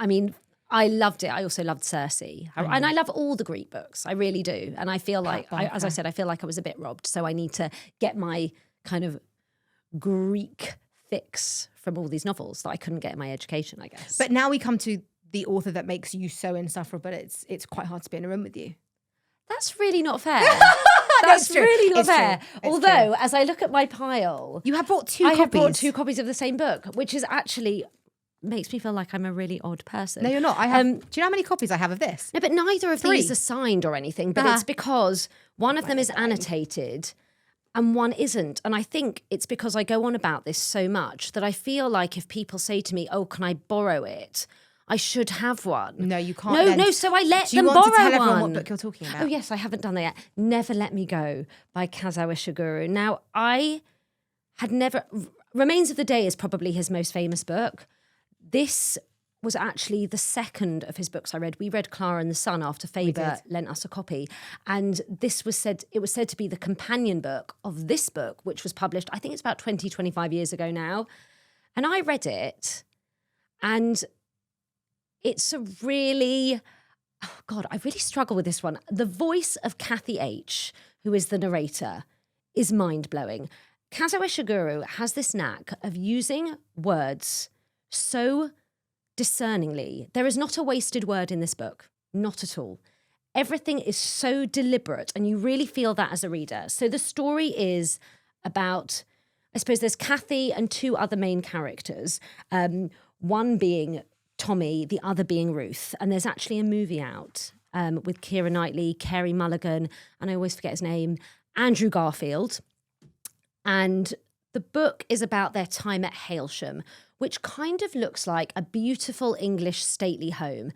I loved it. I also loved Circe. And I love all the Greek books. I really do. And I feel like, as I said, I feel like I was a bit robbed. So I need to get my kind of Greek fix from all these novels that I couldn't get in my education, I guess. But now we come to the author that makes you so insufferable, but it's quite hard to be in a room with you. That's really not fair. That's really not fair. Although, as I look at my pile... You have brought two copies. I have brought 2 copies of the same book, which is actually... makes me feel like I'm a really odd person. No, you're not. I have. Do you know how many copies I have of this? No, but neither of 3. these are signed or anything. But it's because one of them is annotated and one isn't. And I think it's because I go on about this so much that I feel like if people say to me, "Oh, can I borrow it?" I should have one. No, you can't. No, so I let them borrow one. Do you want to tell everyone what book you're talking about? Oh, yes, I haven't done that yet. Never Let Me Go by Kazuo Ishiguro. Now, I had never... Remains of the Day is probably his most famous book. This was actually the second of his books I read. We read Clara and the Sun after Faber lent us a copy. And it was said to be the companion book of this book, which was published, I think it's about 20, 25 years ago now. And I read it, and it's a really... Oh, God, I really struggle with this one. The voice of Kathy H., who is the narrator, is mind-blowing. Kazuo Ishiguro has this knack of using words so discerningly. There is not a wasted word in this book, not at all. Everything is so deliberate, and you really feel that as a reader. So the story is about, I suppose there's Kathy and 2 other main characters, one being Tommy, the other being Ruth. And there's actually a movie out with Keira Knightley, Carey Mulligan, and I always forget his name, Andrew Garfield. And the book is about their time at Hailsham, which kind of looks like a beautiful English stately home.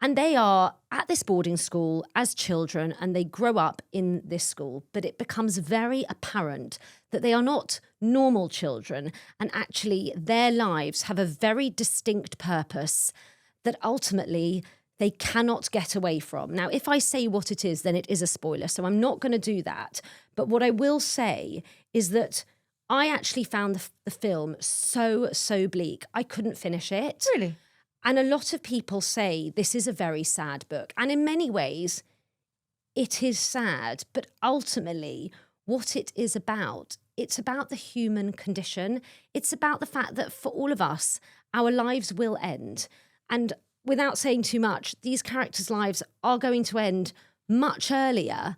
And they are at this boarding school as children, and they grow up in this school. But it becomes very apparent that they are not normal children, and actually their lives have a very distinct purpose that ultimately they cannot get away from. Now, if I say what it is, then it is a spoiler, so I'm not going to do that. But what I will say is that I actually found the film so bleak. I couldn't finish it. Really? And a lot of people say this is a very sad book. And in many ways, it is sad. But ultimately, what it is about, it's about the human condition. It's about the fact that for all of us, our lives will end. And without saying too much, these characters' lives are going to end much earlier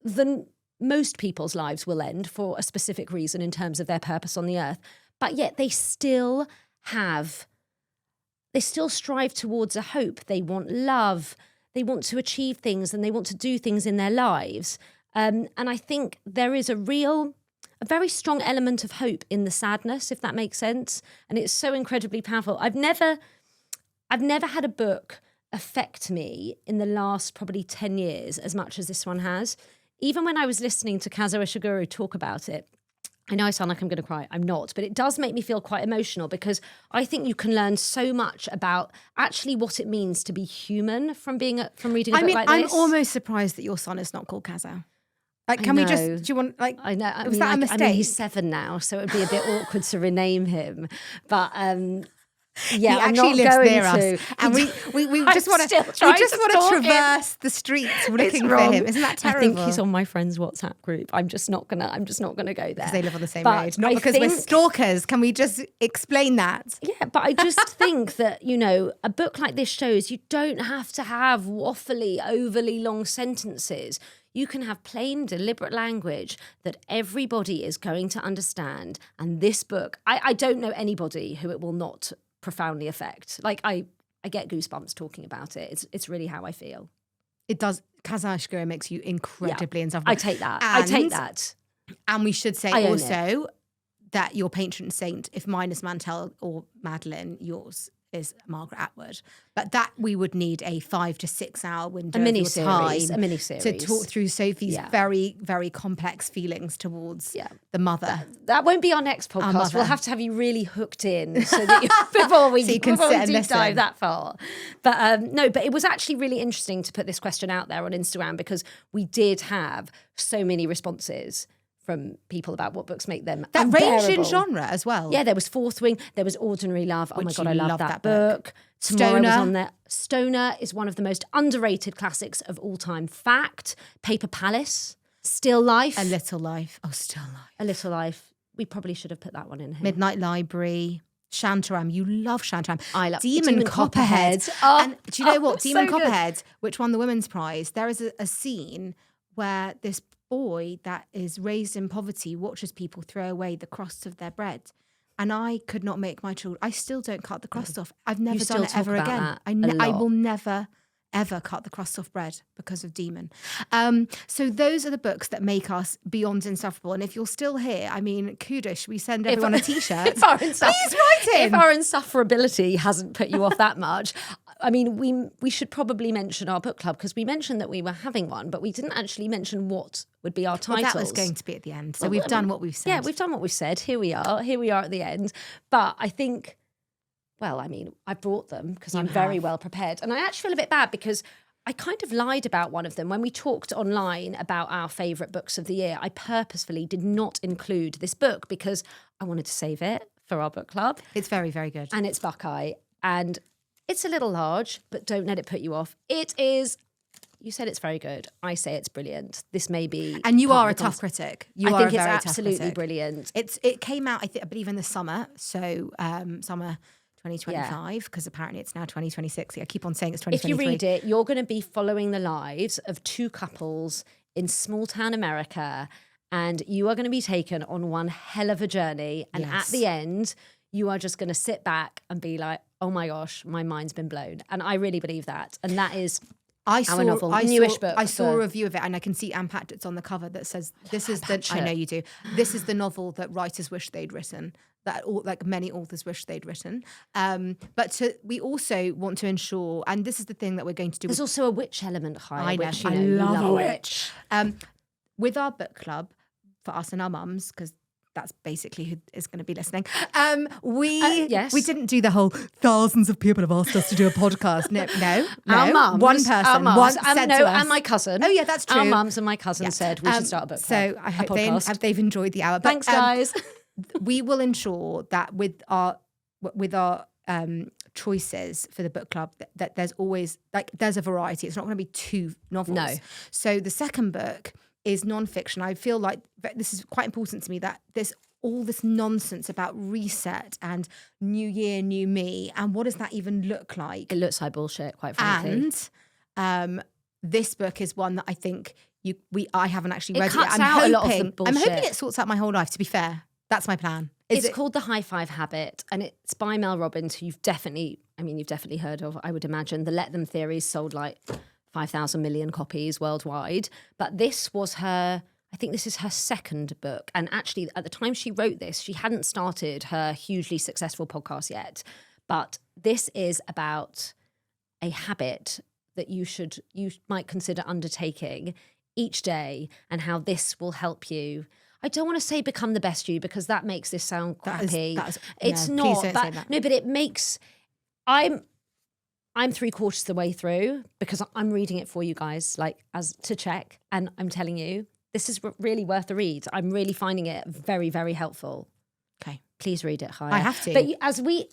than most people's lives will end for a specific reason in terms of their purpose on the earth. But yet they still strive towards a hope. They want love. They want to achieve things, and they want to do things in their lives. And I think there is a very strong element of hope in the sadness, if that makes sense. And it's so incredibly powerful. I've never had a book affect me in the last probably 10 years as much as this one has. Even when I was listening to Kazuo Ishiguro talk about it, I know I sound like I'm going to cry. I'm not. But it does make me feel quite emotional, because I think you can learn so much about actually what it means to be human from reading a book like this. I'm almost surprised that your son is not called Kazuo. Like, can we just, do you want, like, I know. Was that a mistake? I mean, he's 7 now, so it would be a bit awkward to rename him. But yeah, he actually lives near us, and we just want to traverse the streets looking for him. Isn't that terrible? I think he's on my friend's WhatsApp group. I'm just not gonna go there because they live on the same road. Not because we're stalkers. Can we just explain that? Yeah, but I just think that, you know, a book like this shows you don't have to have waffly, overly long sentences. You can have plain, deliberate language that everybody is going to understand. And this book, I don't know anybody who it will not profoundly affect. Like, I get goosebumps talking about it. It's really how I feel. It does. Kazuo Ishiguro makes you incredibly insufferable. I take that. And we should say also that your patron saint, if mine is Mantel or Madeline, yours is Margaret Atwood. But that we would need a 5 to 6 hour window a mini series to talk through Sophie's very, very complex feelings towards the mother. That won't be our next podcast. We'll have to have you really hooked in so that before we deep dive that far. But no, but it was actually really interesting to put this question out there on Instagram, because we did have so many responses from people about what books make them That range in unbearable. genre as well. Yeah, there was Fourth Wing, there was Ordinary Love. Oh my Which God, you I love love that that book. Tomorrow was Stoner. on there. Stoner is one of the most underrated classics of all time. Fact, Paper Palace, Still Life. A Little Life. Oh, Still Life. A Little Life. We probably should have put that one in here. Midnight Library. Shantaram. You love Shantaram. I love Demon Copperhead. Oh, And do you know what? Demon so good. Copperhead, which won the Women's Prize, there is a scene where this boy that is raised in poverty watches people throw away the crusts of their bread. And I could not make my children. I still don't cut the crust off. I've never still done it talk ever about again. that a I lot. will never, ever cut the crust off bread because of Demon. So those are the books that make us beyond insufferable. And if you're still here, I mean, kudos. Should we send everyone a T-shirt? If our Please write in. If our insufferability hasn't put you off that much, I mean, we should probably mention our book club, because we mentioned that we were having one, but we didn't actually mention what would be our Well, titles. that was going to be at the end. So we've done what we've said. Yeah, we've done what we've said. Here we are at the end. But I think, well, I mean, I brought them because I'm very well prepared. And I actually feel a bit bad because I kind of lied about one of them. When we talked online about our favourite books of the year, I purposefully did not include this book because I wanted to save it for our book club. It's very, very good. And it's Buckeye. And it's a little large, but don't let it put you off. It is, you said it's very good. I say it's brilliant. This may be... And you part are of a the tough concept. critic. You I are think a it's very tough absolutely critic. brilliant. It came out, I believe, in the summer. So summer 2025, because apparently it's now 2026. I keep on saying it's 2023. If you read it, you're going to be following the lives of two couples in small town America, and you are going to be taken on one hell of a journey. And at the end, you are just going to sit back and be like, oh my gosh, my mind's been blown. And I really believe that. And that is our novel, newish book. I saw a review of it, and I can see Anne Patchett's on the cover that says, "This is the." I know you do. This is the novel that writers wish they'd written. That like many authors wish they'd written. We also want to ensure, and this is the thing that we're going to do. There's also a witch element, I know. which, I you love a it. witch. With our book club, for us and our mums, because that's basically who is going to be listening. We didn't do the whole thousands of people have asked us to do a podcast. No. Our mums, one person, one said to us. and my cousin. Oh yeah, that's true. Our mums and my cousin said we should start a book club. So I hope they've enjoyed the hour. But, Thanks, guys. we will ensure that with our choices for the book club, that there's always there's a variety. It's not going to be two novels. No. So the second book is nonfiction. I feel like this is quite important to me, that there's all this nonsense about reset and new year, new me, and what does that even look like? It looks like bullshit, quite frankly. And this book is one that I think I haven't actually read cuts yet. out a lot of the I'm bullshit. hoping it sorts out my whole life, to be fair. That's my plan. It's called The High Five Habit, and it's by Mel Robbins, who you've definitely heard of, I would imagine. The Let Them theories sold like 5,000 million copies worldwide. But this was I think this is her second book. And actually, at the time she wrote this, she hadn't started her hugely successful podcast yet. But this is about a habit that you might consider undertaking each day, and how this will help you. I don't want to say become the best you, because that makes this sound crappy. It's no, not. please don't say that. No, but it makes... I'm 3/4 of the way through, because I'm reading it for you guys, as to check, and I'm telling you, this is really worth the read. I'm really finding it very, very helpful. Okay. Please read it, Chaya. I have to. But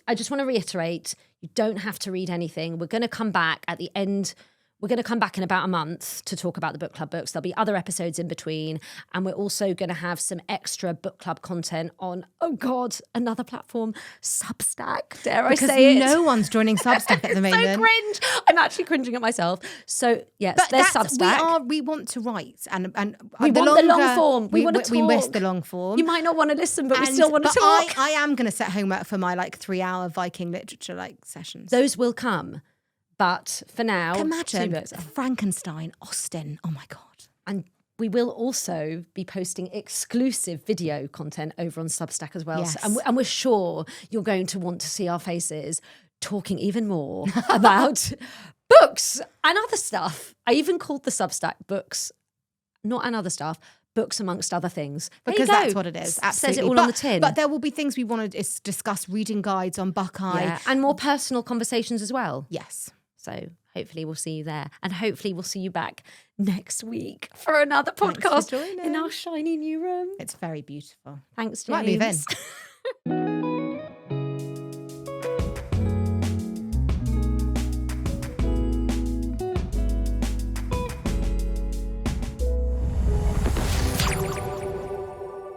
I just want to reiterate, you don't have to read anything. We're going to come back at the end. We're going to come back in about a month to talk about the book club books. There'll be other episodes in between. And we're also going to have some extra book club content on, oh God, another platform, Substack. Dare I say it? Because no one's joining Substack at the moment. So cringe. I'm actually cringing at myself. So yes, But there's Substack. We want to write. And We want the long form. We want to talk. We miss the long form. You might not want to listen, but we still want to but talk. I am going to set homework for my 3-hour Viking literature sessions. Those will come. But for now, Imagine 2 books. Frankenstein, Austen. Oh my God. And we will also be posting exclusive video content over on Substack as well. Yes. And we're sure you're going to want to see our faces talking even more about books and other stuff. I even called the Substack books, not and other stuff, books amongst other things. Because that's what it is. Absolutely. Says it all on the tin. But there will be things we want to discuss, reading guides on Buckeye. Yeah. And more personal conversations as well. Yes. So hopefully we'll see you there. And hopefully we'll see you back next week for another Thanks for podcast joining. in our shiny new room. It's very beautiful. Thanks, James. Might move in.